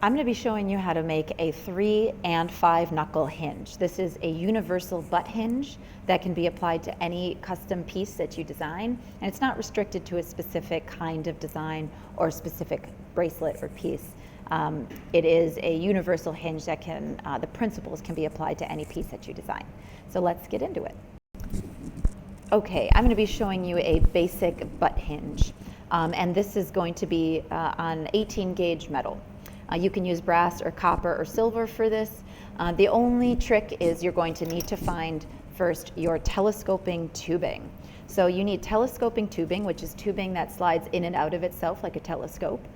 I'm going to be showing you how to make a 3 and 5 knuckle hinge. This is a universal butt hinge that can be applied to any custom piece that you design, and it's not restricted to a specific kind of design or specific bracelet or piece. It is a universal hinge that can, the principles can be applied to any piece that you design. So let's get into it. Okay, I'm going to be showing you a basic butt hinge, and this is going to be on 18 gauge metal. You can use brass or copper or silver for this. The only trick is you're going to need to find first your telescoping tubing. So you need telescoping tubing, which is tubing that slides in and out of itself like a telescope.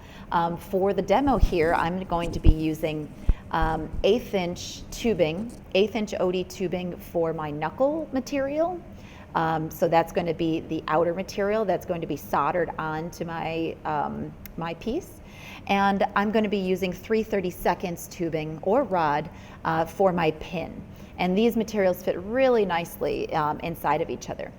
For the demo here, I'm going to be using 1/8 inch tubing, 1/8 inch OD tubing for my knuckle material. So that's going to be the outer material that's going to be soldered onto my, my piece. And I'm going to be using 3/32 tubing or rod for my pin. And these materials fit really nicely inside of each other.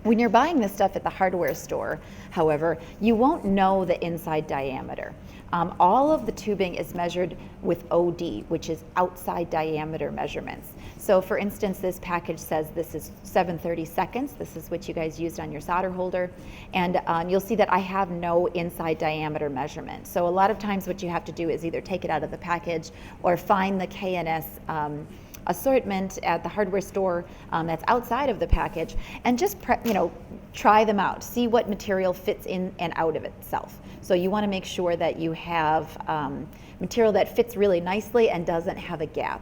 When you're buying this stuff at the hardware store, however, you won't know the inside diameter. All of the tubing is measured with OD, which is outside diameter measurements. So for instance, this package says this is 7/32. This is what you guys used on your solder holder. And you'll see that I have no inside diameter measurement. So a lot of times what you have to do is either take it out of the package or find the K&S assortment at the hardware store that's outside of the package, and just try them out, see what material fits in and out of itself. So you want to make sure that you have material that fits really nicely and doesn't have a gap.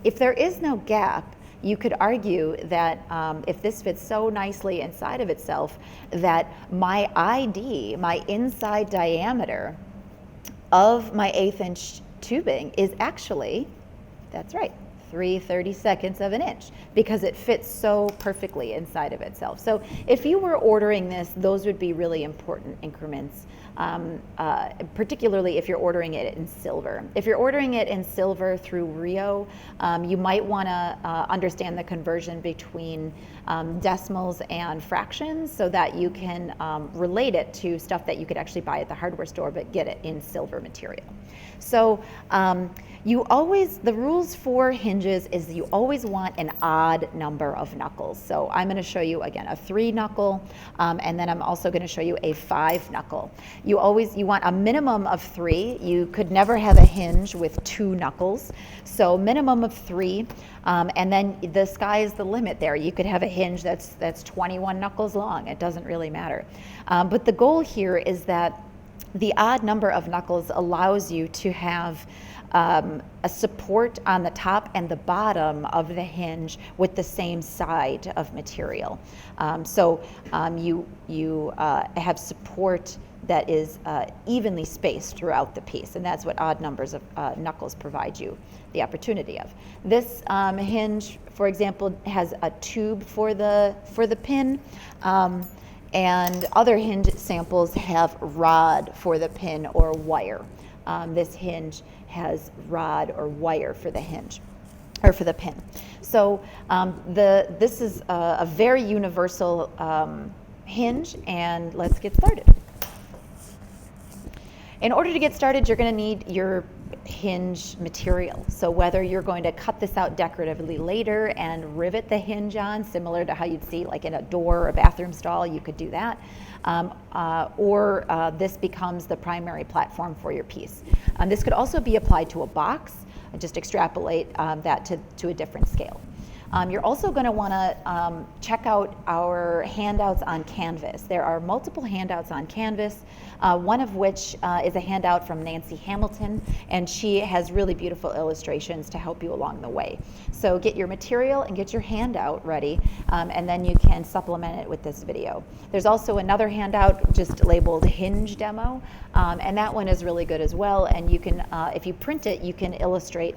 If there is no gap, you could argue that if this fits so nicely inside of itself, that my ID, my inside diameter of my 1/8 inch tubing is actually, that's right, 3/32 of an inch, because it fits so perfectly inside of itself. So if you were ordering this, those would be really important increments, particularly if you're ordering it in silver. If you're ordering it in silver through Rio, you might want to understand the conversion between decimals and fractions so that you can relate it to stuff that you could actually buy at the hardware store but get it in silver material. So the rules for hinges is you always want an odd number of knuckles. So I'm going to show you again a 3 knuckle, and then I'm also going to show you a 5 knuckle. You want a minimum of 3. You could never have a hinge with 2 knuckles. So minimum of 3, and then the sky is the limit there. You could have a hinge that's 21 knuckles long. It doesn't really matter. But the goal here is that the odd number of knuckles allows you to have a support on the top and the bottom of the hinge with the same side of material. You have support that is evenly spaced throughout the piece, and that's what odd numbers of knuckles provide you the opportunity of. This hinge, for example, has a tube for the pin, and other hinge samples have rod for the pin or wire. This hinge has rod or wire for the hinge, or for the pin. So this is a very universal hinge, and let's get started. In order to get started, you're going to need your hinge material. So whether you're going to cut this out decoratively later and rivet the hinge on, similar to how you'd see like in a door or a bathroom stall, you could do that. Or this becomes the primary platform for your piece. This could also be applied to a box. Just extrapolate that to a different scale. You're also going to want to check out our handouts on Canvas. There are multiple handouts on Canvas, one of which is a handout from Nancy Hamilton, and she has really beautiful illustrations to help you along the way. So get your material and get your handout ready, and then you can supplement it with this video. There's also another handout just labeled Hinge Demo, and that one is really good as well, and you can, if you print it, you can illustrate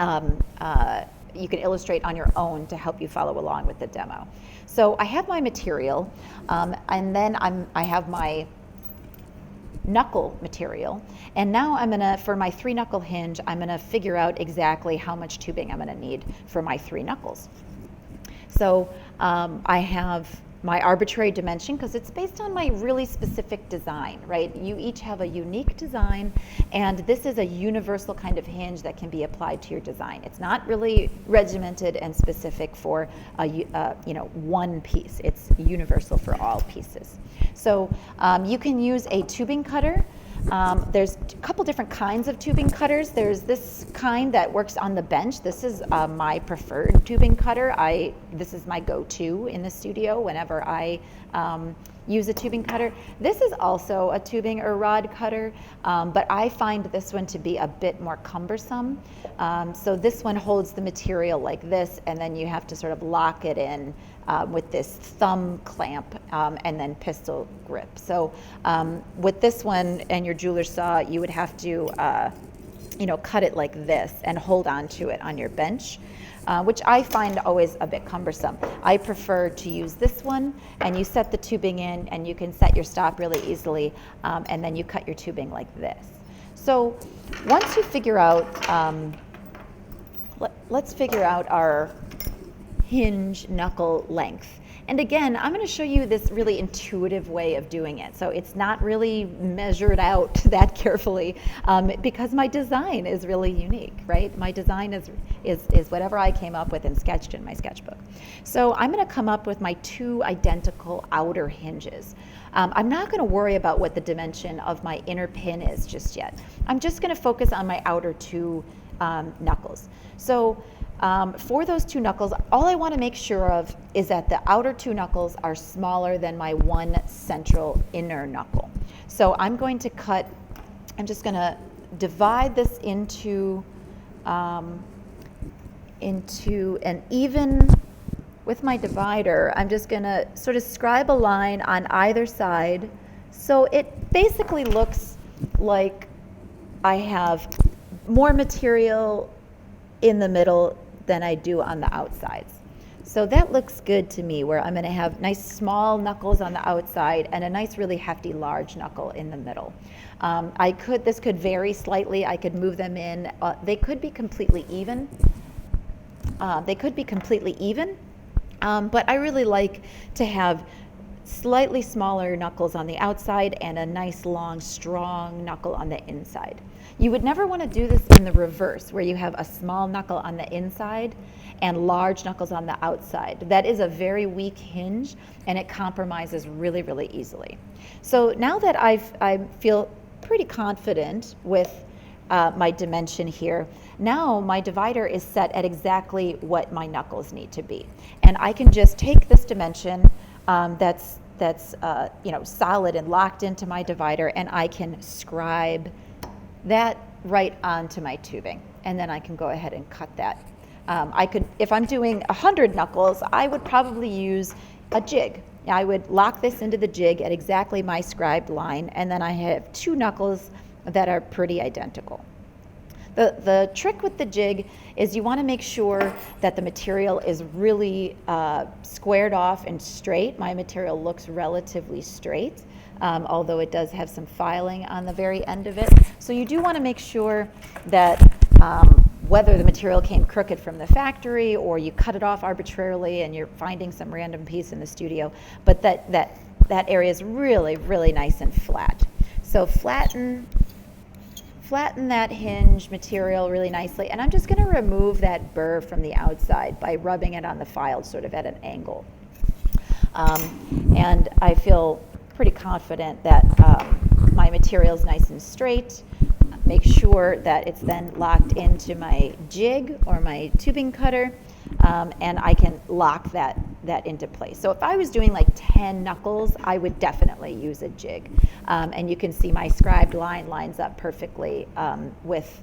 on your own to help you follow along with the demo. So I have my material, and then I have my knuckle material, and now I'm gonna, for my 3 knuckle hinge, I'm gonna figure out exactly how much tubing I'm gonna need for my 3 knuckles. So I have my arbitrary dimension, because it's based on my really specific design, right? You each have a unique design, and this is a universal kind of hinge that can be applied to your design. It's not really regimented and specific for one piece. It's universal for all pieces. So you can use a tubing cutter. There's a couple different kinds of tubing cutters. There's this kind that works on the bench. This is my preferred tubing cutter. This is my go-to in the studio whenever I use a tubing cutter. This is also a tubing or rod cutter, but I find this one to be a bit more cumbersome. So this one holds the material like this, and then you have to sort of lock it in with this thumb clamp and then pistol grip. So with this one and your jeweler's saw, you would have to cut it like this and hold on to it on your bench, which I find always a bit cumbersome. I prefer to use this one, and you set the tubing in, and you can set your stop really easily, and then you cut your tubing like this. So once you figure out, let's figure out our hinge knuckle length. And again, I'm going to show you this really intuitive way of doing it. So it's not really measured out that carefully because my design is really unique, right? My design is whatever I came up with and sketched in my sketchbook. So I'm going to come up with my two identical outer hinges. I'm not going to worry about what the dimension of my inner pin is just yet. I'm just going to focus on my outer two knuckles. So for those two knuckles, all I want to make sure of is that the outer two knuckles are smaller than my one central inner knuckle. So I'm just going to divide this into an even, with my divider, I'm just going to sort of scribe a line on either side. So it basically looks like I have more material in the middle than I do on the outsides. So that looks good to me, where I'm going to have nice small knuckles on the outside and a nice really hefty large knuckle in the middle. This could vary slightly. I could move them in. They could be completely even. But I really like to have slightly smaller knuckles on the outside and a nice long strong knuckle on the inside. You would never want to do this in the reverse, where you have a small knuckle on the inside and large knuckles on the outside. That is a very weak hinge, and it compromises really, really easily. So now that I feel pretty confident with my dimension here, now my divider is set at exactly what my knuckles need to be. And I can just take this dimension that's solid and locked into my divider, and I can scribe that right onto my tubing, and then I can go ahead and cut that. If I'm doing 100 knuckles, I would probably use a jig. I would lock this into the jig at exactly my scribed line, and then I have two knuckles that are pretty identical. The trick with the jig is you want to make sure that the material is really squared off and straight. My material looks relatively straight, although it does have some filing on the very end of it. So you do want to make sure that whether the material came crooked from the factory or you cut it off arbitrarily and you're finding some random piece in the studio, but that area is really, really nice and flat. So flatten that hinge material really nicely, and I'm just going to remove that burr from the outside by rubbing it on the file sort of at an angle. And I feel pretty confident that my material is nice and straight. Make sure that it's then locked into my jig or my tubing cutter, and I can lock that into place. So if I was doing like 10 knuckles, I would definitely use a jig. And you can see my scribed line lines up perfectly with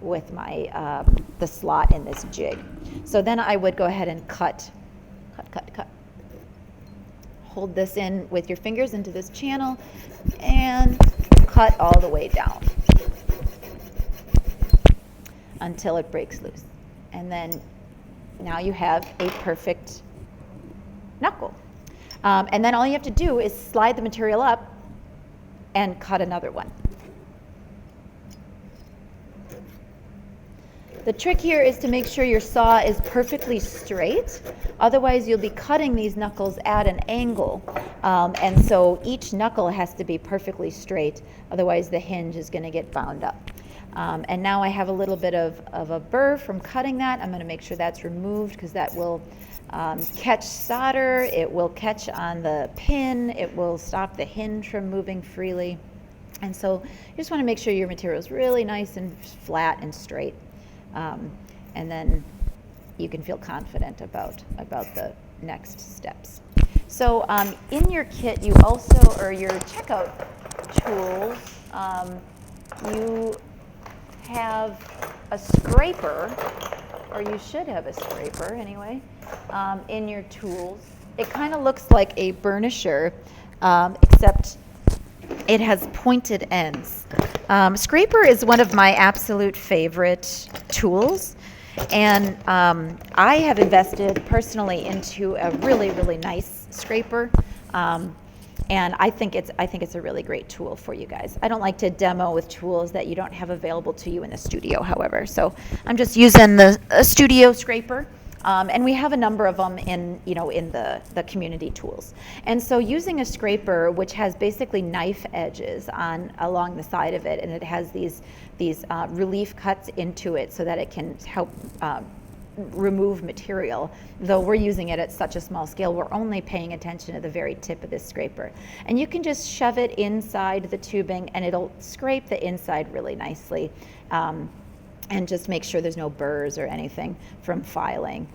the slot in this jig. So then I would go ahead and cut. Hold this in with your fingers into this channel and cut all the way down until it breaks loose. And then now you have a perfect knuckle. And then all you have to do is slide the material up and cut another one. The trick here is to make sure your saw is perfectly straight. Otherwise, you'll be cutting these knuckles at an angle. And so each knuckle has to be perfectly straight. Otherwise, the hinge is going to get bound up. And now I have a little bit of a burr from cutting that. I'm going to make sure that's removed because that will catch solder. It will catch on the pin. It will stop the hinge from moving freely. And so you just want to make sure your material is really nice and flat and straight. And then you can feel confident about the next steps. So in your kit, you also, or your checkout tools, you have a scraper, or you should have a scraper anyway, in your tools. It kind of looks like a burnisher, except it has pointed ends. Scraper is one of my absolute favorite tools, and I have invested personally into a really, really nice scraper, and I think it's a really great tool for you guys. I don't like to demo with tools that you don't have available to you in the studio, however, so I'm just using the studio scraper. And we have a number of them in the community tools. And so using a scraper, which has basically knife edges along the side of it, and it has these relief cuts into it so that it can help remove material. Though we're using it at such a small scale, we're only paying attention to the very tip of this scraper. And you can just shove it inside the tubing and it'll scrape the inside really nicely. And just make sure there's no burrs or anything from filing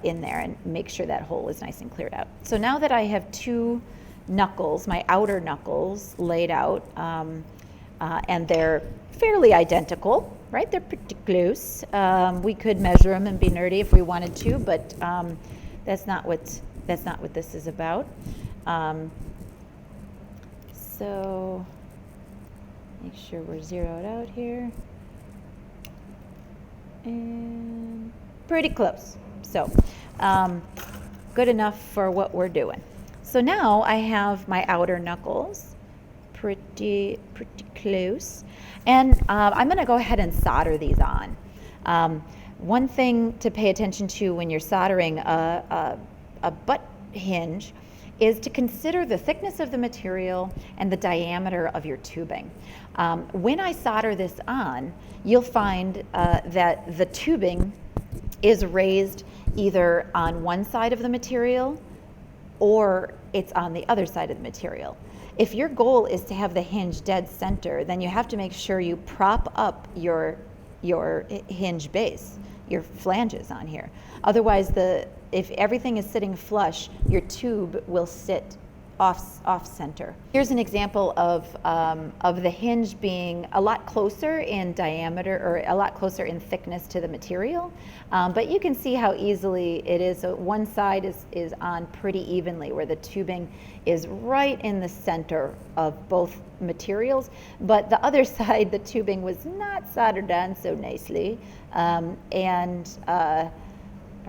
in there, and make sure that hole is nice and cleared out. So now that I have two knuckles, my outer knuckles laid out, and they're fairly identical, right? They're pretty close. We could measure them and be nerdy if we wanted to, but that's not what this is about. So make sure we're zeroed out here. And pretty close. So good enough for what we're doing. So now I have my outer knuckles pretty close, and I'm going to go ahead and solder these on. One thing to pay attention to when you're soldering a butt hinge is to consider the thickness of the material and the diameter of your tubing. When I solder this on, you'll find that the tubing is raised either on one side of the material or it's on the other side of the material. If your goal is to have the hinge dead center, then you have to make sure you prop up your hinge base, your flanges on here. Otherwise, if everything is sitting flush, your tube will sit off center. Here's an example of the hinge being a lot closer in diameter, or a lot closer in thickness to the material, but you can see how easily it is. So one side is on pretty evenly, where the tubing is right in the center of both materials, but the other side, the tubing was not soldered on so nicely, or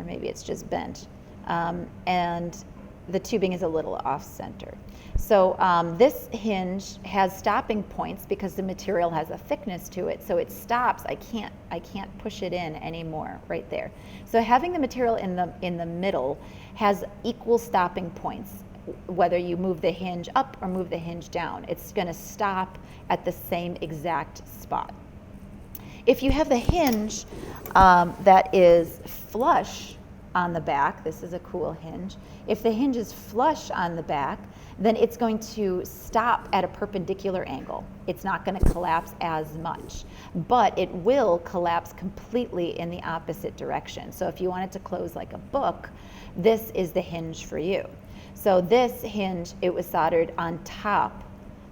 maybe it's just bent, and the tubing is a little off center. So this hinge has stopping points because the material has a thickness to it, so it stops. I can't push it in anymore right there. So having the material in the middle has equal stopping points. Whether you move the hinge up or move the hinge down, it's going to stop at the same exact spot. If you have the hinge that is flush on the back, this is a cool hinge. If the hinge is flush on the back, then it's going to stop at a perpendicular angle. It's not going to collapse as much, but it will collapse completely in the opposite direction. So if you want it to close like a book, this is the hinge for you. So this hinge, it was soldered on top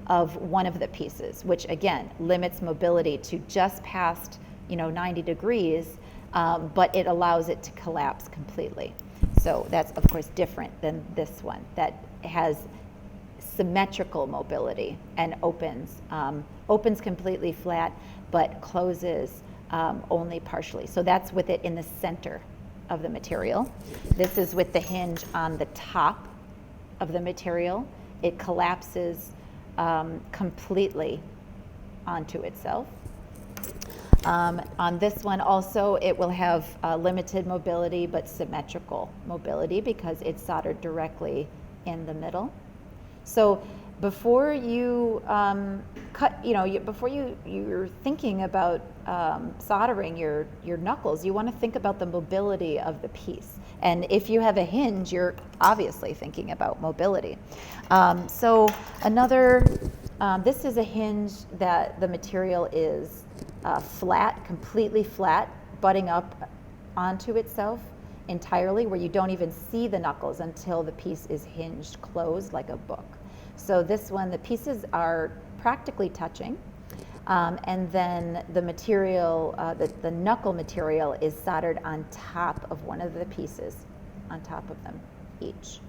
of one of the pieces, which again limits mobility to just past 90 degrees, but it allows it to collapse completely. So that's of course different than this one that has symmetrical mobility and opens completely flat, but closes only partially. So that's with it in the center of the material. This is with the hinge on the top of the material. It collapses completely onto itself. On this one also, it will have limited mobility but symmetrical mobility because it's soldered directly in the middle. So before you before you're thinking about soldering your knuckles, you want to think about the mobility of the piece. And if you have a hinge, you're obviously thinking about mobility. So another, this is a hinge that the material is flat, completely flat, butting up onto itself entirely, where you don't even see the knuckles until the piece is hinged closed like a book. So this one, the pieces are practically touching, and then the material, the knuckle material is soldered on top of one of the pieces, on top of them each.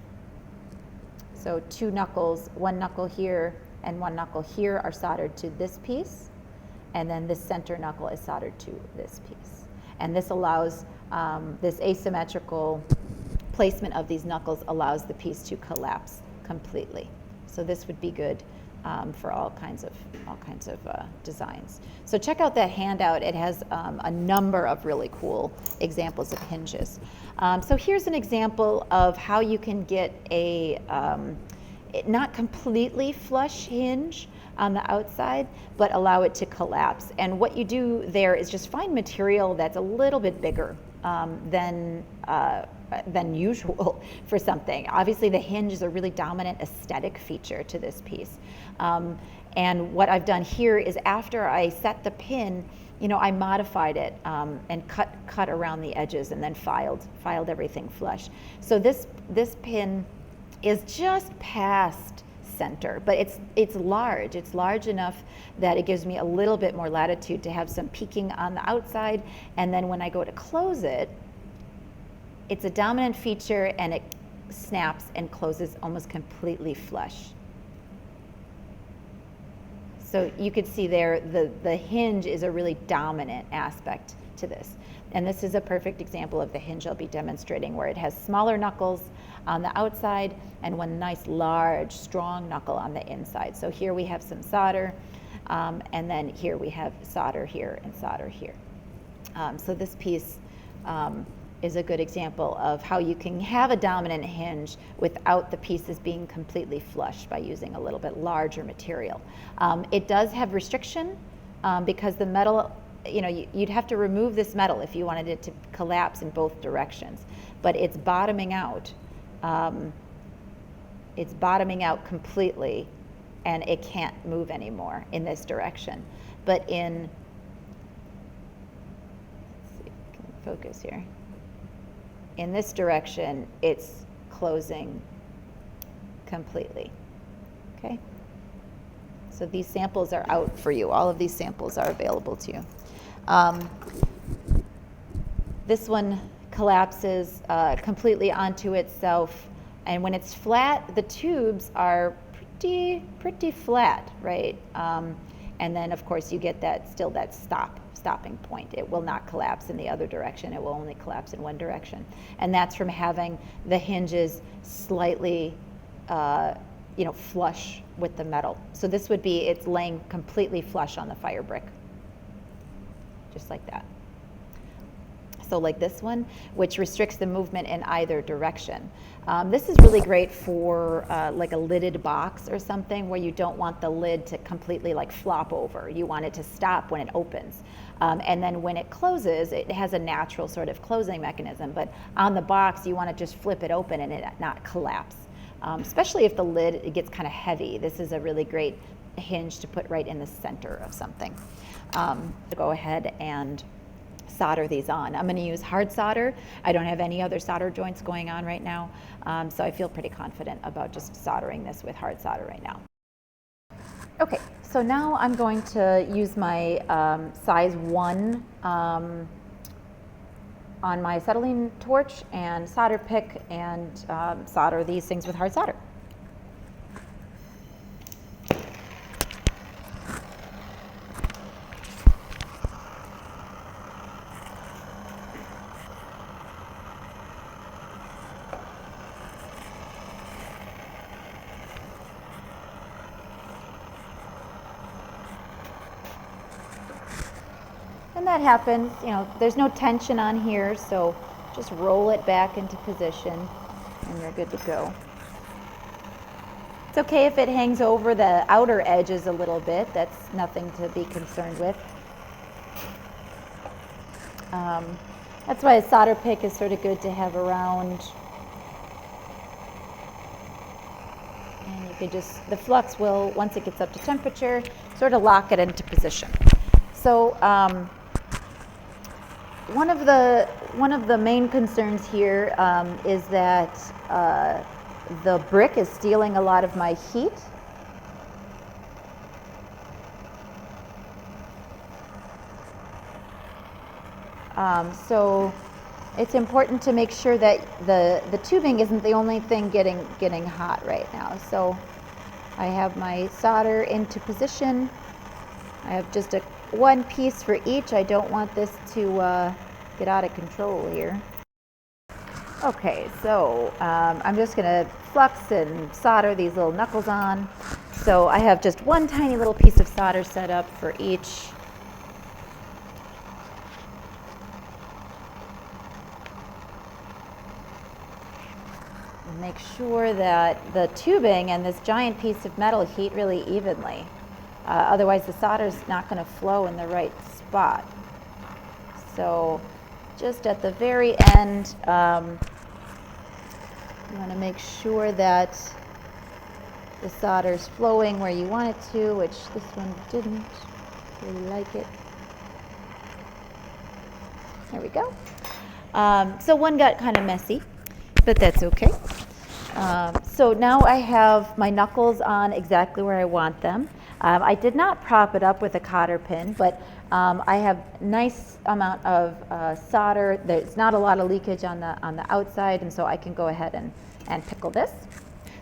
So two knuckles, one knuckle here and one knuckle here are soldered to this piece, and then this center knuckle is soldered to this piece. And this allows, this asymmetrical placement of these knuckles allows the piece to collapse completely. So this would be good for all kinds of designs. So check out that handout. It has a number of really cool examples of hinges. So here's an example of how you can get a not completely flush hinge on the outside, but allow it to collapse. And what you do there is just find material that's a little bit bigger than usual for something. Obviously, the hinge is a really dominant aesthetic feature to this piece. And what I've done here is after I set the pin, I modified it and cut around the edges and then filed everything flush. So this pin is just past center, but it's large. It's large enough that it gives me a little bit more latitude to have some peeking on the outside, and then when I go to close it, it's a dominant feature and it snaps and closes almost completely flush. So you could see there the hinge is a really dominant aspect to this. And this is a perfect example of the hinge I'll be demonstrating, where it has smaller knuckles on the outside and one nice large strong knuckle on the inside. So here we have some solder, and then here we have solder here and solder here. So this piece is a good example of how you can have a dominant hinge without the pieces being completely flush by using a little bit larger material. It does have restriction because the metal, you'd have to remove this metal if you wanted it to collapse in both directions, but it's bottoming out. It's bottoming out completely, and it can't move anymore in this direction. But let's see if we can focus here. In this direction, it's closing completely. Okay? So these samples are out for you. All of these samples are available to you. This one collapses completely onto itself, and when it's flat, the tubes are pretty flat, right? And then, of course, you get that stopping point. It will not collapse in the other direction. It will only collapse in one direction. And that's from having the hinges slightly, flush with the metal. So this would be, it's laying completely flush on the fire brick, just like that. So like this one, which restricts the movement in either direction. This is really great for like a lidded box or something where you don't want the lid to completely like flop over. You want it to stop when it opens. And then when it closes, it has a natural sort of closing mechanism. But on the box, you want to just flip it open and it not collapse. Especially if the lid it gets kind of heavy. This is a really great hinge to put right in the center of something. Go ahead and solder these on. I'm going to use hard solder. I don't have any other solder joints going on right now, so I feel pretty confident about just soldering this with hard solder right now. Okay, so now I'm going to use my size 1 on my acetylene torch and solder pick and solder these things with hard solder. And that happens, there's no tension on here, so just roll it back into position and you're good to go. It's okay if it hangs over the outer edges a little bit. That's nothing to be concerned with. That's why a solder pick is sort of good to have around. And you can just, the flux will, once it gets up to temperature, sort of lock it into position. So one of the main concerns here is that the brick is stealing a lot of my heat. So it's important to make sure that the tubing isn't the only thing getting hot right now. So I have my solder into position. I have just one piece for each. I don't want this to get out of control here. Okay, so I'm just going to flux and solder these little knuckles on. So I have just one tiny little piece of solder set up for each. Make sure that the tubing and this giant piece of metal heat really evenly. Otherwise the solder is not going to flow in the right spot. So just at the very end, you want to make sure that the solder is flowing where you want it to, which this one didn't really like it. There we go. So one got kind of messy, but that's okay. So now I have my knuckles on exactly where I want them. I did not prop it up with a cotter pin, but I have nice amount of solder. There's not a lot of leakage on the outside, and so I can go ahead and pickle this.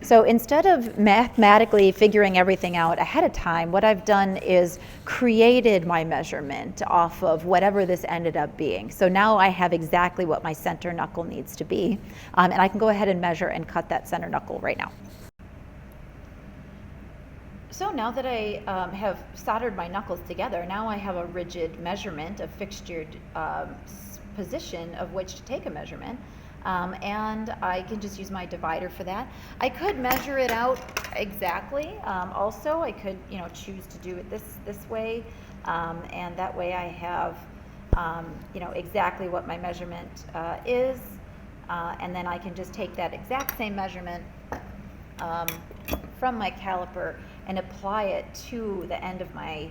So instead of mathematically figuring everything out ahead of time, what I've done is created my measurement off of whatever this ended up being. So now I have exactly what my center knuckle needs to be, and I can go ahead and measure and cut that center knuckle right now. So now that I have soldered my knuckles together, now I have a rigid measurement, a fixtured position of which to take a measurement. And I can just use my divider for that. I could measure it out exactly. Also, I could, choose to do it this way, and that way I have, exactly what my measurement is, and then I can just take that exact same measurement from my caliper and apply it to the end of my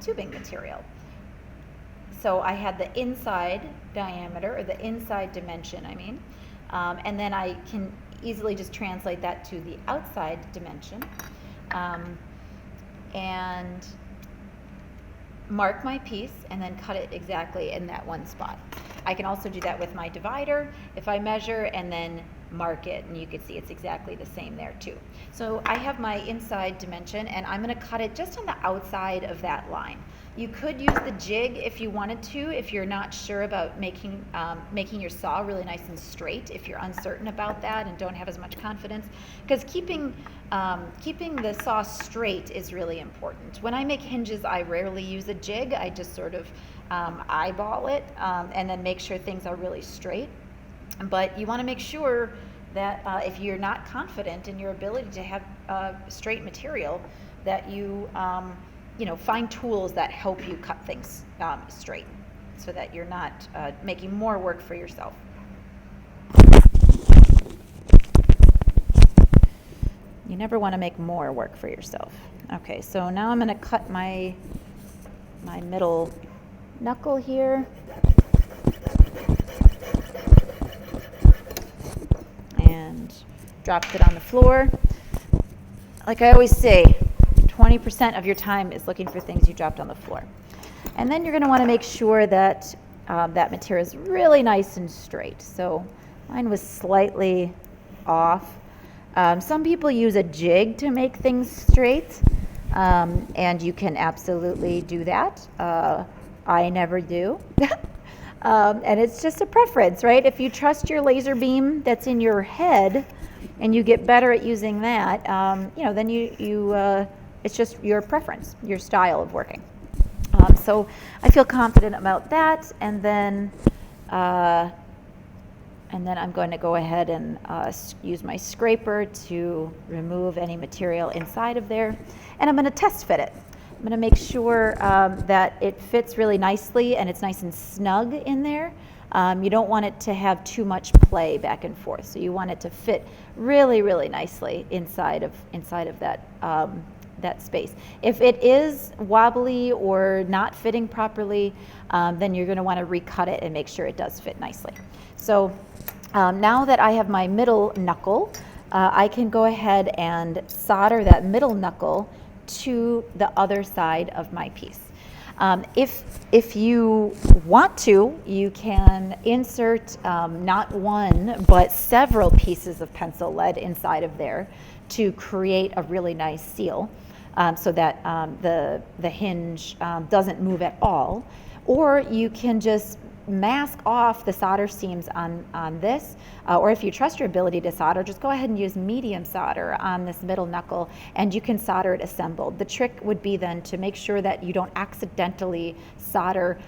tubing material. So I had the inside diameter, or the inside dimension, and then I can easily just translate that to the outside dimension, and mark my piece and then cut it exactly in that one spot. I can also do that with my divider if I measure and then mark it, and you can see it's exactly the same there too. So I have my inside dimension, and I'm going to cut it just on the outside of that line. You could use the jig if you wanted to, if you're not sure about making your saw really nice and straight, if you're uncertain about that and don't have as much confidence, because keeping the saw straight is really important. When I make hinges, I rarely use a jig. I just sort of eyeball it and then make sure things are really straight. But you want to make sure that if you're not confident in your ability to have straight material, that you find tools that help you cut things straight, so that you're not making more work for yourself. You never want to make more work for yourself. Okay, so now I'm going to cut my middle knuckle here. And dropped it on the floor. Like I always say, 20% of your time is looking for things you dropped on the floor. And then you're going to want to make sure that that material is really nice and straight. So mine was slightly off. Some people use a jig to make things straight, and you can absolutely do that. I never do. And it's just a preference, right? If you trust your laser beam that's in your head and you get better at using that, then it's just your preference, your style of working. So I feel confident about that, and then I'm going to go ahead and use my scraper to remove any material inside of there, and I'm going to test fit it. I'm going to make sure that it fits really nicely and it's nice and snug in there. You don't want it to have too much play back and forth, so you want it to fit really, really nicely inside of that space. If it is wobbly or not fitting properly, then you're going to want to recut it and make sure it does fit nicely. So now that I have my middle knuckle, I can go ahead and solder that middle knuckle to the other side of my piece. If you want to, you can insert not one, but several pieces of pencil lead inside of there to create a really nice seal so that the hinge doesn't move at all. Or you can just mask off the solder seams on this, or if you trust your ability to solder, just go ahead and use medium solder on this middle knuckle and you can solder it assembled. The trick would be then to make sure that you don't accidentally solder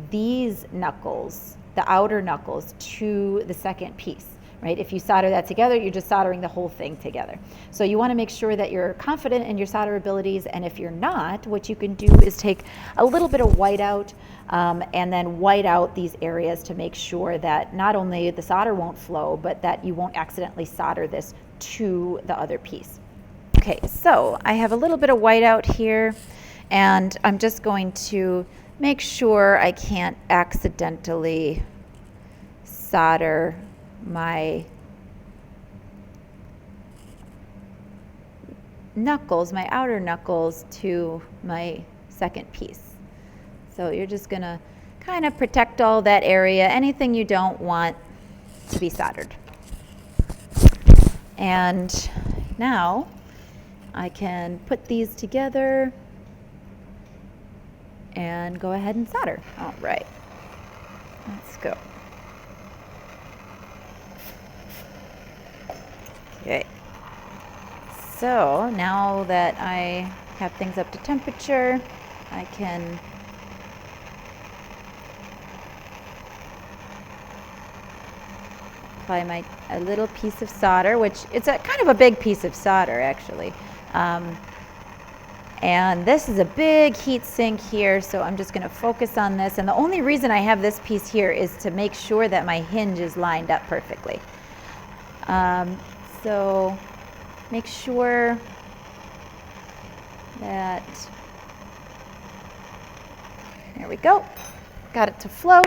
these knuckles, the outer knuckles, to the second piece. Right? If you solder that together, you're just soldering the whole thing together. So you want to make sure that you're confident in your solder abilities, and if you're not, what you can do is take a little bit of whiteout and then white out these areas to make sure that not only the solder won't flow, but that you won't accidentally solder this to the other piece. Okay, so I have a little bit of whiteout here, and I'm just going to make sure I can't accidentally solder my knuckles, my outer knuckles, to my second piece. So you're just going to kind of protect all that area, anything you don't want to be soldered. And now I can put these together and go ahead and solder. All right, let's go. Okay, so now that I have things up to temperature, I can apply a little piece of solder, which it's a kind of a big piece of solder actually. And this is a big heat sink here, so I'm just going to focus on this. And the only reason I have this piece here is to make sure that my hinge is lined up perfectly. So make sure that, there we go, got it to flow.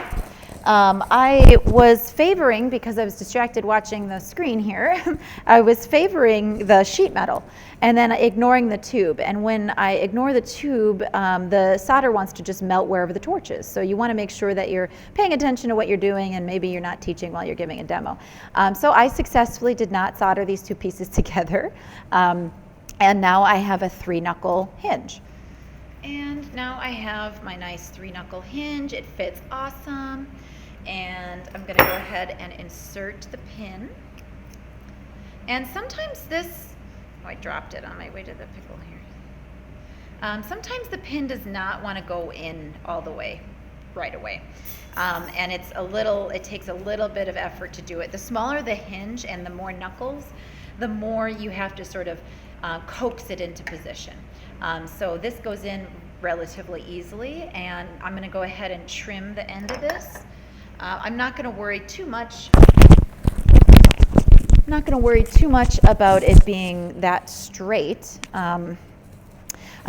I was favoring, because I was distracted watching the screen here, I was favoring the sheet metal and then ignoring the tube. And when I ignore the tube, the solder wants to just melt wherever the torch is. So you want to make sure that you're paying attention to what you're doing, and maybe you're not teaching while you're giving a demo. So I successfully did not solder these two pieces together. And now I have a 3-knuckle hinge. And now I have my nice 3-knuckle hinge. It fits awesome. And I'm going to go ahead and insert the pin. And sometimes this, oh, I dropped it on my way to the pickle here. Sometimes the pin does not want to go in all the way right away. And it takes a little bit of effort to do it. The smaller the hinge and the more knuckles, the more you have to sort of coax it into position. So this goes in relatively easily, and I'm going to go ahead and trim the end of this. I'm not going to worry too much. I'm not going to worry too much about it being that straight. I'm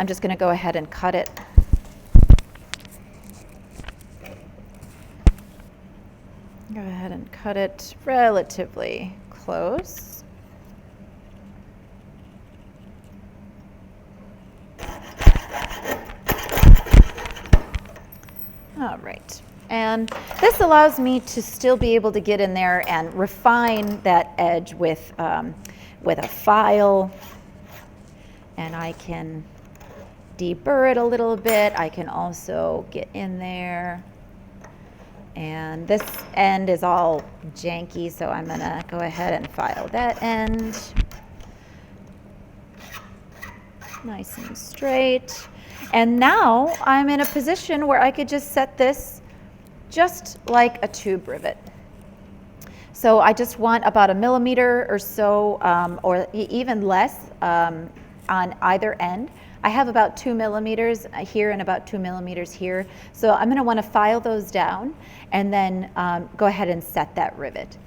just going to go ahead and cut it. Go ahead and cut it relatively close. All right. And this allows me to still be able to get in there and refine that edge with a file. And I can deburr it a little bit. I can also get in there. And this end is all janky, so I'm going to go ahead and file that end. Nice and straight. And now I'm in a position where I could just set this just like a tube rivet. So I just want about 1 millimeter or so, or even less on either end. I have about 2 millimeters here and about 2 millimeters here. So I'm going to want to file those down and then go ahead and set that rivet.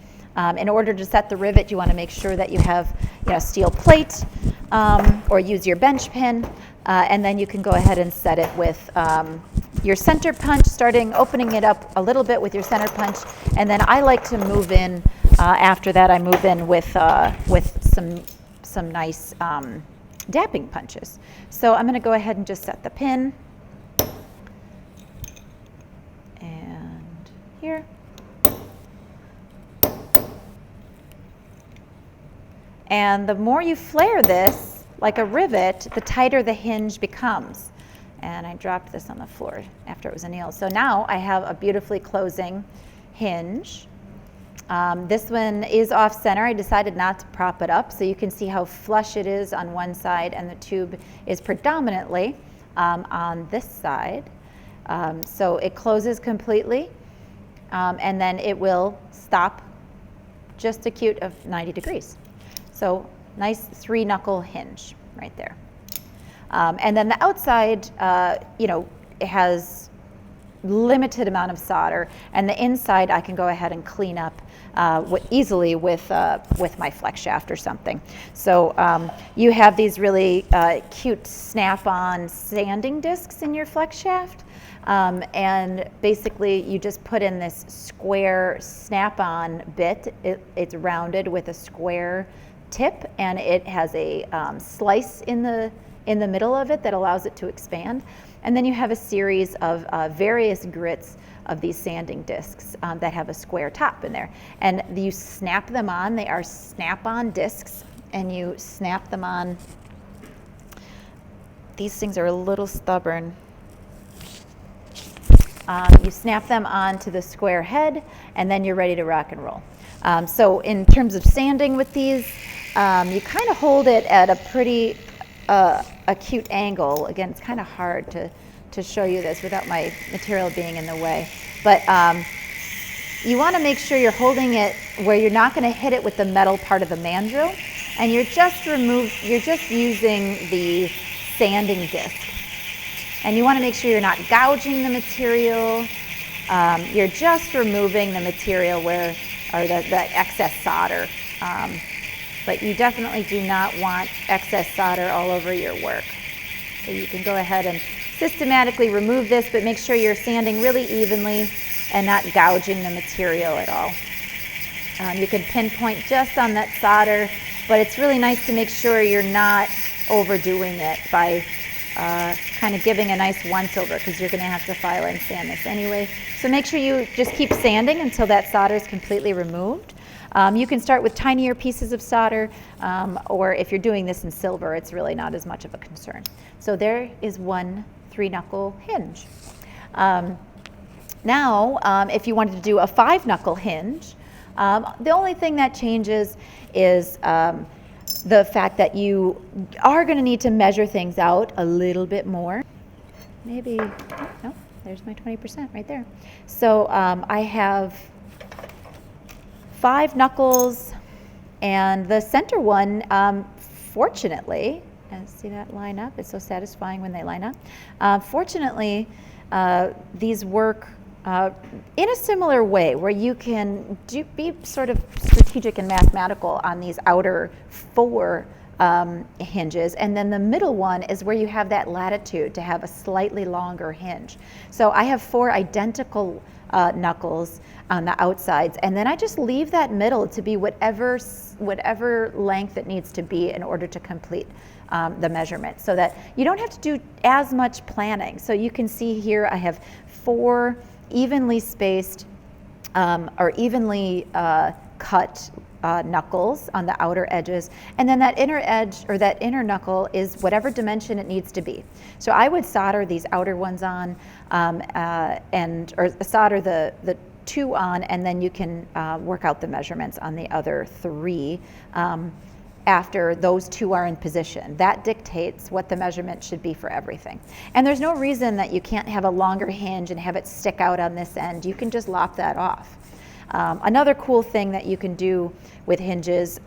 In order to set the rivet, you want to make sure that you have steel plate or use your bench pin, and then you can go ahead and set it with your center punch, opening it up a little bit with your center punch, and then I like to move in. After that, I move in with some nice dapping punches. So I'm going to go ahead and just set the pin, and here. And the more you flare this like a rivet, the tighter the hinge becomes. And I dropped this on the floor after it was a nail. So now I have a beautifully closing hinge. This one is off center. I decided not to prop it up so you can see how flush it is on one side, and the tube is predominantly on this side. So it closes completely, and then it will stop just a cute of 90 degrees. So nice 3-knuckle hinge right there. And then the outside, it has limited amount of solder, and the inside I can go ahead and clean up easily with my flex shaft or something. So you have these really cute snap-on sanding discs in your flex shaft, and basically you just put in this square snap-on bit. It's rounded with a square tip, and it has a slice in the middle of it that allows it to expand. And then you have a series of various grits of these sanding discs that have a square top in there. And you snap them on. They are snap-on discs, and you snap them on. These things are a little stubborn. You snap them onto the square head, and then you're ready to rock and roll. So in terms of sanding with these, you kind of hold it at a pretty acute angle. Again, it's kind of hard to show you this without my material being in the way. But you want to make sure you're holding it where you're not going to hit it with the metal part of the mandrel, and you're just using the sanding disc. And you want to make sure you're not gouging the material. You're just removing the material or the excess solder. But you definitely do not want excess solder all over your work. So you can go ahead and systematically remove this, but make sure you're sanding really evenly and not gouging the material at all. You can pinpoint just on that solder, but it's really nice to make sure you're not overdoing it by kind of giving a nice once over, because you're going to have to file and sand this anyway. So make sure you just keep sanding until that solder is completely removed. You can start with tinier pieces of solder, or if you're doing this in silver, it's really not as much of a concern. So there is one 3-knuckle hinge. Now, if you wanted to do a 5-knuckle hinge, the only thing that changes is the fact that you are going to need to measure things out a little bit more. Maybe, no, there's my 20% right there. So I have 5 knuckles, and the center one, fortunately, and see that line up? It's so satisfying when they line up. Fortunately, these work in a similar way, where you can be sort of strategic and mathematical on these outer 4 hinges, and then the middle one is where you have that latitude to have a slightly longer hinge. So I have 4 identical knuckles on the outsides, and then I just leave that middle to be whatever length it needs to be in order to complete the measurement, so that you don't have to do as much planning. So you can see here I have 4 evenly spaced or evenly cut knuckles on the outer edges, and then that inner edge or that inner knuckle is whatever dimension it needs to be. So I would solder these outer ones on, or solder the 2 on, and then you can work out the measurements on the other 3. after those two are in position. That dictates what the measurement should be for everything. And there's no reason that you can't have a longer hinge and have it stick out on this end. You can just lop that off. Another cool thing that you can do with hinges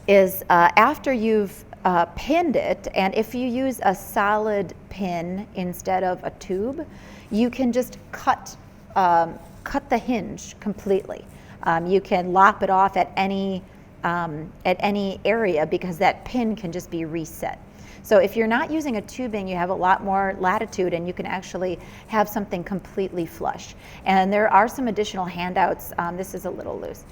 is after you've pinned it, and if you use a solid pin instead of a tube, you can just cut the hinge completely. You can lop it off at any area because that pin can just be reset. So if you're not using a tubing, you have a lot more latitude and you can actually have something completely flush. And there are some additional handouts. This is a little loose.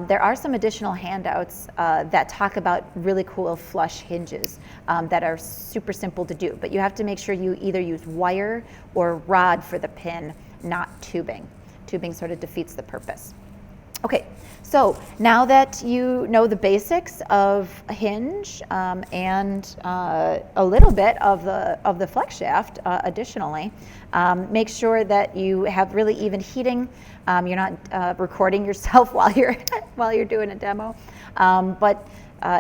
There are some additional handouts that talk about really cool flush hinges that are super simple to do. But you have to make sure you either use wire or rod for the pin, not tubing. Tubing sort of defeats the purpose. Okay, so now that you know the basics of a hinge and a little bit of the flex shaft, additionally, make sure that you have really even heating. You're not recording yourself while you're doing a demo, but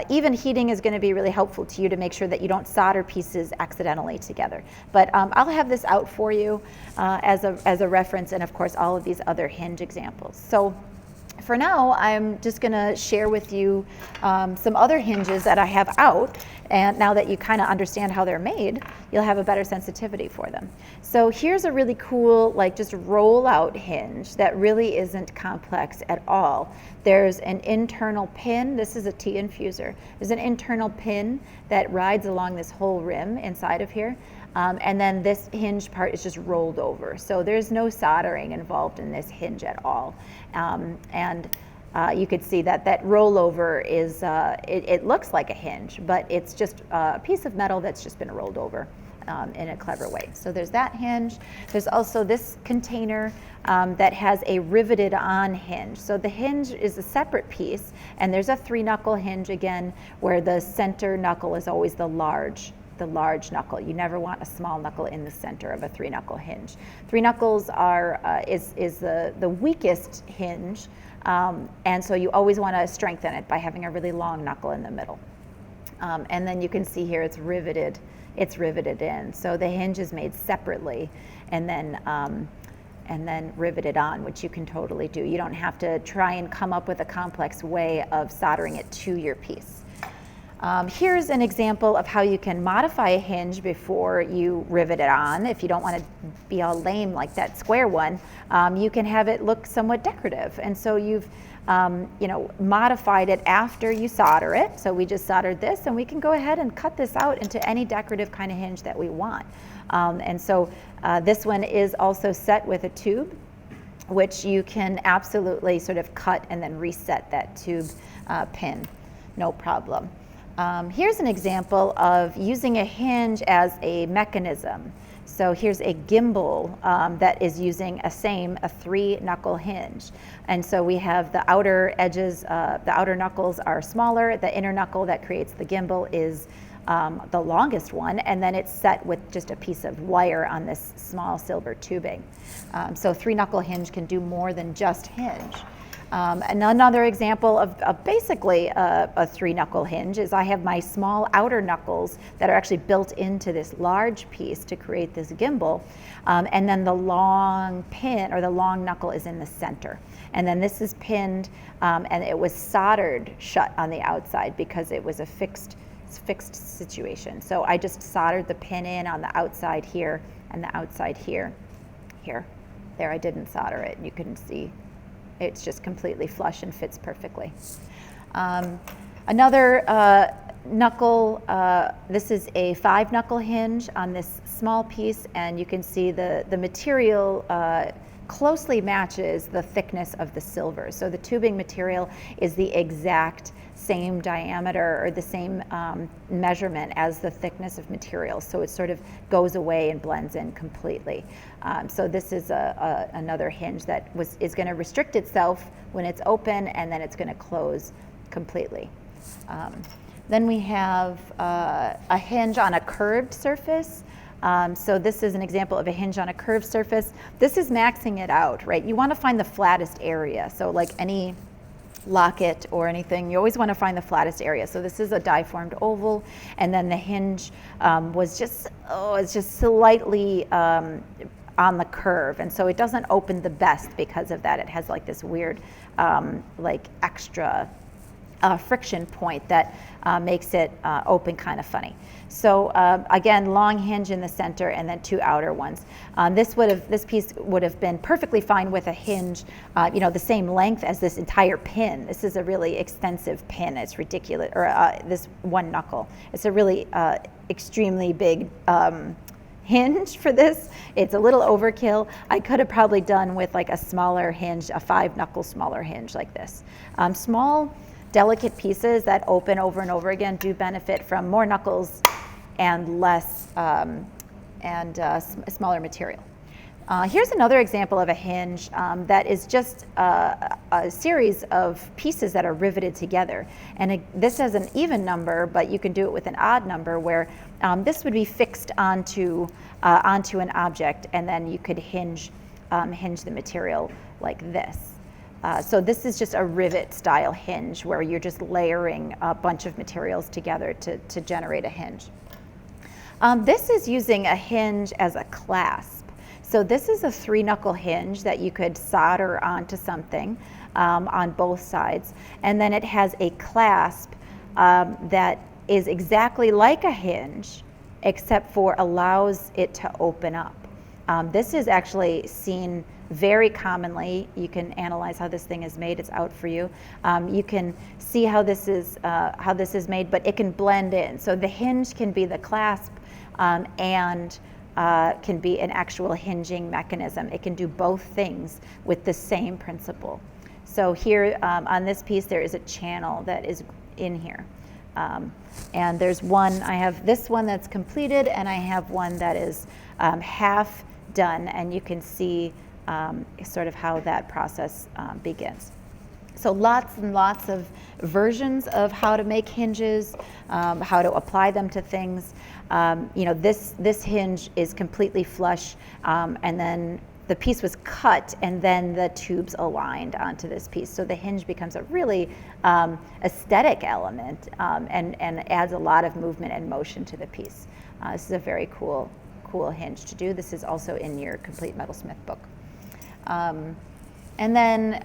even heating is going to be really helpful to you to make sure that you don't solder pieces accidentally together. But I'll have this out for you as a reference, and of course all of these other hinge examples. So for now, I'm just going to share with you some other hinges that I have out, and now that you kind of understand how they're made, you'll have a better sensitivity for them. So here's a really cool, like, just roll out hinge that really isn't complex at all. There's an internal pin. This is a T-infuser. There's an internal pin that rides along this whole rim inside of here. And then this hinge part is just rolled over. So there's no soldering involved in this hinge at all. You could see that rollover is, it looks like a hinge, but it's just a piece of metal that's just been rolled over in a clever way. So there's that hinge. There's also this container that has a riveted on hinge. So the hinge is a separate piece, and there's a 3-knuckle hinge again, where the center knuckle is always the large knuckle. You never want a small knuckle in the center of a 3-knuckle hinge. 3 knuckles is the weakest hinge, and so you always want to strengthen it by having a really long knuckle in the middle. And then you can see here it's riveted in. So the hinge is made separately and then riveted on, which you can totally do. You don't have to try and come up with a complex way of soldering it to your piece. Here's an example of how you can modify a hinge before you rivet it on. If you don't want to be all lame like that square one, you can have it look somewhat decorative. And so you've modified it after you solder it. So we just soldered this, and we can go ahead and cut this out into any decorative kind of hinge that we want. And so this one is also set with a tube, which you can absolutely sort of cut and then reset that tube pin, no problem. Here's an example of using a hinge as a mechanism. So here's a gimbal that is using a 3-knuckle hinge. And so we have the outer edges, the outer knuckles are smaller. The inner knuckle that creates the gimbal is the longest one, and then it's set with just a piece of wire on this small silver tubing. So 3-knuckle hinge can do more than just hinge. And another example of basically a 3-knuckle hinge is I have my small outer knuckles that are actually built into this large piece to create this gimbal. And then the long pin, or the long knuckle, is in the center. And then this is pinned, and it was soldered shut on the outside because it was a fixed situation. So I just soldered the pin in on the outside here and the outside here. There, I didn't solder it. You can see it's just completely flush and fits perfectly. Another knuckle, this is a 5-knuckle hinge on this small piece, and you can see the material closely matches the thickness of the silver. So the tubing material is the exact same diameter or the same measurement as the thickness of material. So it sort of goes away and blends in completely. So this is another hinge that is going to restrict itself when it's open, and then it's going to close completely. Then we have a hinge on a curved surface. So this is an example of a hinge on a curved surface. This is maxing it out, right? You want to find the flattest area. So like any locket or anything, you always want to find the flattest area. So this is a die-formed oval, and then the hinge was just, it's just slightly on the curve, and so it doesn't open the best because of that. It has like this weird like extra friction point that makes it open kind of funny. So again, long hinge in the center and then 2 outer ones. This piece would have been perfectly fine with a hinge, the same length as this entire pin. This is a really extensive pin. It's ridiculous, or this one knuckle. It's a really extremely big hinge for this. It's a little overkill. I could have probably done with like a smaller hinge, a 5 knuckle smaller hinge like this. Small, delicate pieces that open over and over again do benefit from more knuckles and less smaller material. Here's another example of a hinge that is just a series of pieces that are riveted together. And this has an even number, but you can do it with an odd number, where this would be fixed onto an object, and then you could hinge the material like this. So this is just a rivet style hinge where you're just layering a bunch of materials together to generate a hinge. This is using a hinge as a clasp. So this is a 3 knuckle hinge that you could solder onto something on both sides. And then it has a clasp that is exactly like a hinge, except for allows it to open up. This is actually seen very commonly. You can analyze how this thing is made. It's out for you. You can see how this is made, but it can blend in. So the hinge can be the clasp and can be an actual hinging mechanism. It can do both things with the same principle. So here on this piece, there is a channel that is in here. And there's one, I have this one that's completed, and I have one that is half done, and you can see sort of how that process begins. So lots and lots of versions of how to make hinges, how to apply them to things. This hinge is completely flush, and then the piece was cut, and then the tubes aligned onto this piece. So the hinge becomes a really aesthetic element and adds a lot of movement and motion to the piece. This is a very cool hinge to do. This is also in your Complete Metalsmith book. And then,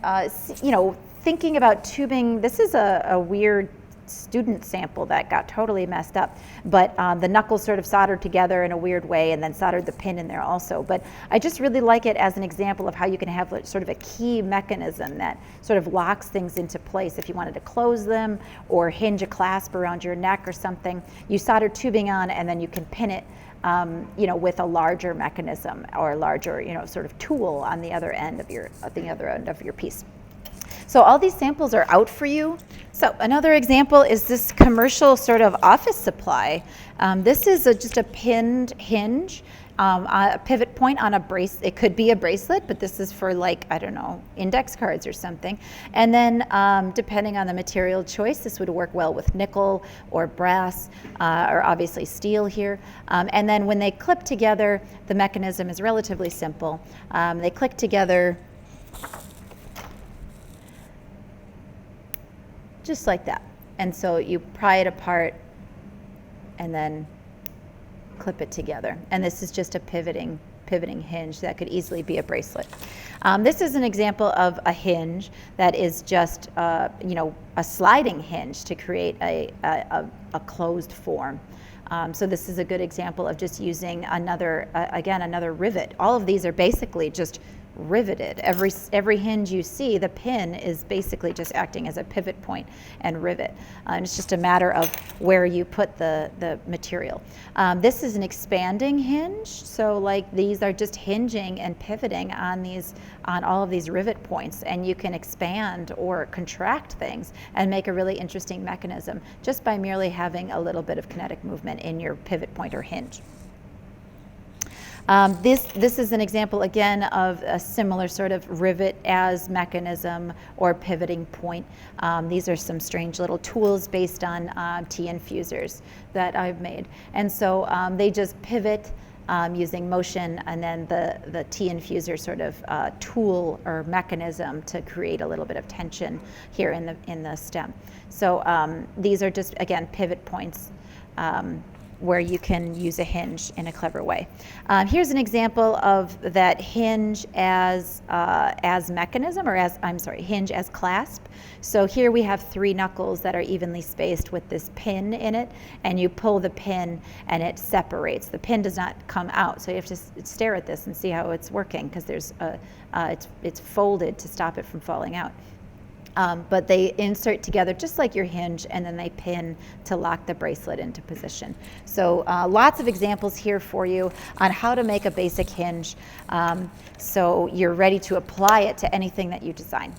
thinking about tubing, this is a weird student sample that got totally messed up, but the knuckles sort of soldered together in a weird way, and then soldered the pin in there also. But I just really like it as an example of how you can have sort of a key mechanism that sort of locks things into place. If you wanted to close them or hinge a clasp around your neck or something, you solder tubing on, and then you can pin it with a larger mechanism or a larger, sort of tool on the other end of your piece. So all these samples are out for you. So another example is this commercial sort of office supply. This is just a pinned hinge, a pivot point on a bracelet. It could be a bracelet, but this is for, like, I don't know, index cards or something. And then depending on the material choice, this would work well with nickel or brass or obviously steel here. And then when they clip together, the mechanism is relatively simple. They click together just like that. And so you pry it apart and then clip it together. And this is just a pivoting hinge that could easily be a bracelet. This is an example of a hinge that is just a sliding hinge to create a closed form. So this is a good example of just using another rivet. All of these are basically just riveted. Every hinge you see, the pin is basically just acting as a pivot point and rivet. And it's just a matter of where you put the material. This is an expanding hinge, so like these are just hinging and pivoting on all of these rivet points, and you can expand or contract things and make a really interesting mechanism just by merely having a little bit of kinetic movement in your pivot point or hinge. This is an example again of a similar sort of rivet as mechanism or pivoting point. These are some strange little tools based on T infusers that I've made. And so they just pivot using motion and then the T-infuser sort of tool or mechanism to create a little bit of tension here in the stem. So these are just, again, pivot points where you can use a hinge in a clever way. Here's an example of that hinge as mechanism, or hinge as clasp. So here we have 3 knuckles that are evenly spaced with this pin in it, and you pull the pin and it separates. The pin does not come out, so you have to stare at this and see how it's working, because there's it's folded to stop it from falling out. But they insert together just like your hinge, and then they pin to lock the bracelet into position. So lots of examples here for you on how to make a basic hinge, so you're ready to apply it to anything that you design.